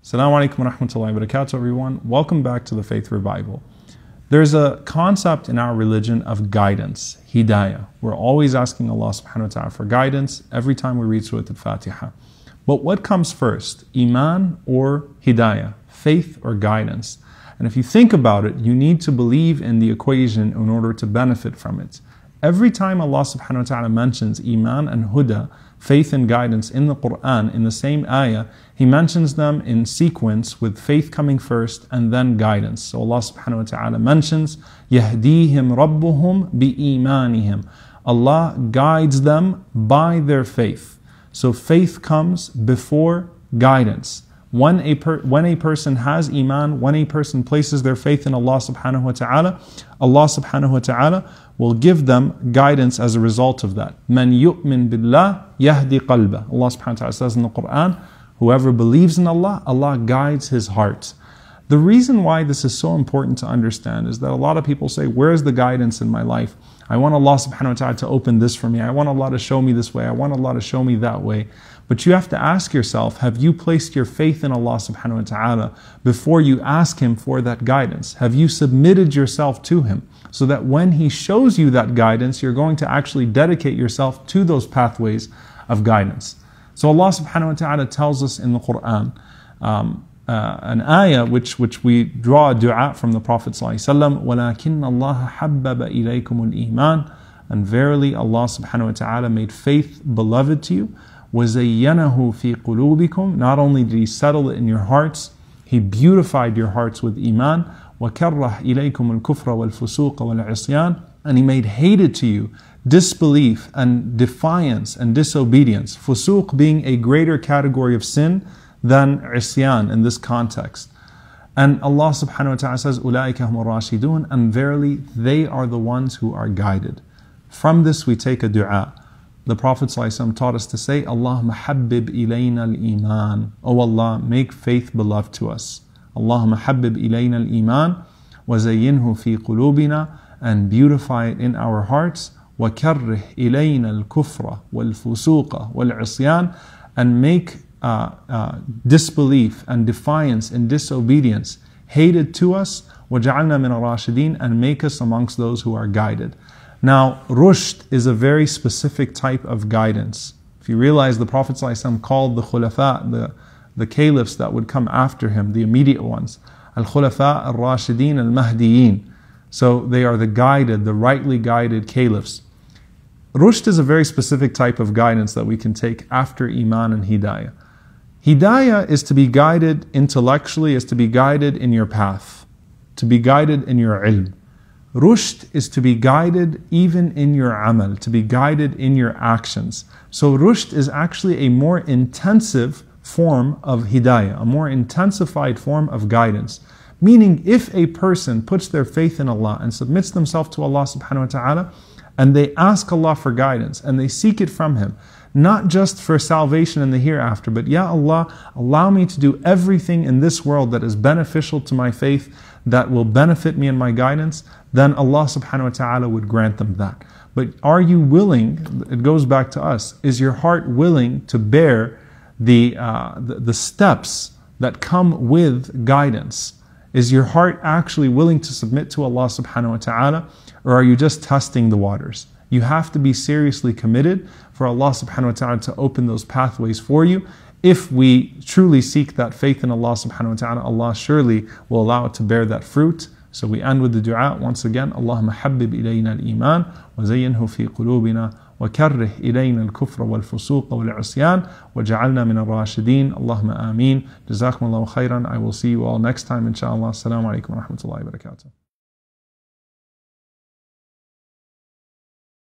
Assalamu alaikum wa rahmatullahi wa barakatuh, everyone. Welcome back to the Faith Revival. There's a concept in our religion of guidance, hidayah. We're always asking Allah subhanahu wa ta'ala for guidance every time we read Surah Al-Fatiha. But what comes first, Iman or hidayah, faith or guidance? And if you think about it, you need to believe in the equation in order to benefit from it. Every time Allah subhanahu wa ta'ala mentions Iman and Huda, faith and guidance in the Quran, in the same ayah, He mentions them in sequence with faith coming first and then guidance. So Allah subhanahu wa ta'ala mentions, يَهْدِيهِمْ رَبُّهُمْ بِإِيمَانِهِمْ. Allah guides them by their faith. So faith comes before guidance. When a person has Iman, when a person places their faith in Allah subhanahu wa ta'ala will give them guidance as a result of that. مَنْ يُؤْمِن بِاللَّهِ يَهْدِي قَلْبَهُ. Allah subhanahu wa ta'ala says in the Quran, whoever believes in Allah, Allah guides his heart. The reason why this is so important to understand is that a lot of people say, where's the guidance in my life? I want Allah subhanahu wa ta'ala to open this for me. I want Allah to show me this way. I want Allah to show me that way. But you have to ask yourself, have you placed your faith in Allah subhanahu wa ta'ala before you ask Him for that guidance? Have you submitted yourself to Him so that when He shows you that guidance, you're going to actually dedicate yourself to those pathways of guidance? So Allah subhanahu wa ta'ala tells us in the Quran, an ayah which we draw a dua from the Prophet ﷺ, وَلَكِنَّ اللَّهَ حَبَّبَ إِلَيْكُمُ الْإِيمَانِ. And verily Allah subhanahu wa ta'ala made faith beloved to you. وَزَيَّنَهُ فِي قُلُوبِكُمْ. Not only did He settle it in your hearts, He beautified your hearts with Iman. وَكَرَّهْ إِلَيْكُمُ الْكُفْرَ وَالْفُسُوقَ وَالْعِصْيَانِ. And He made hated to you disbelief and defiance and disobedience. Fusuq being a greater category of sin than isyan in this context. And Allah subhanahu wa ta'ala says, أُولَٰئِكَ هُمُ الرَّاشِدُونَ. And verily, they are the ones who are guided. From this we take a dua. The Prophet ﷺ taught us to say, Allahumma habbib ilayna al-iman. Oh Allah, make faith beloved to us. Allahumma habbib ilayna al-iman wa zayyinhu fi qulubina. And beautify it in our hearts. وَكَرِّهْ إِلَيْنَا الْكُفْرَ وَالْفُسُوقَ وَالْعِصْيَانِ. And make disbelief and defiance and disobedience hated to us. وَجَعَلْنَا مِنَ الرَّاشِدِينَ. And make us amongst those who are guided. Now, rushd is a very specific type of guidance. If you realize, the Prophet ﷺ called the khulafa, the caliphs that would come after him, the immediate ones, al-khulafa al-rashidin al-mahdiyin. So they are the guided, the rightly guided caliphs. Rushd is a very specific type of guidance that we can take after Iman and Hidayah. Hidayah is to be guided intellectually, is to be guided in your path, to be guided in your ilm. Rushd is to be guided even in your amal, to be guided in your actions. So rushd is actually a more intensive form of hidayah, a more intensified form of guidance. Meaning, if a person puts their faith in Allah and submits themselves to Allah subhanahu wa ta'ala, and they ask Allah for guidance, and they seek it from Him, not just for salvation in the hereafter, but Ya Allah, allow me to do everything in this world that is beneficial to my faith, that will benefit me in my guidance, then Allah subhanahu wa ta'ala would grant them that. But are you willing, it goes back to us, is your heart willing to bear the steps that come with guidance? Is your heart actually willing to submit to Allah subhanahu wa ta'ala, or are you just testing the waters? You have to be seriously committed for Allah subhanahu wa ta'ala to open those pathways for you. If we truly seek that faith in Allah subhanahu wa ta'ala, Allah surely will allow it to bear that fruit. So we end with the dua once again. Allahumma habbib ilayna al-iman wa zayyinhu fi qulubina wa karrih ilayna al-kufra wal-fusuq wal-'isyan wa ja'alna min al-rashidin. Allahumma ameen. Jazakumullahu khairan. I will see you all next time inshallah. Assalamu alaikum wa rahmatullahi wa barakatuh.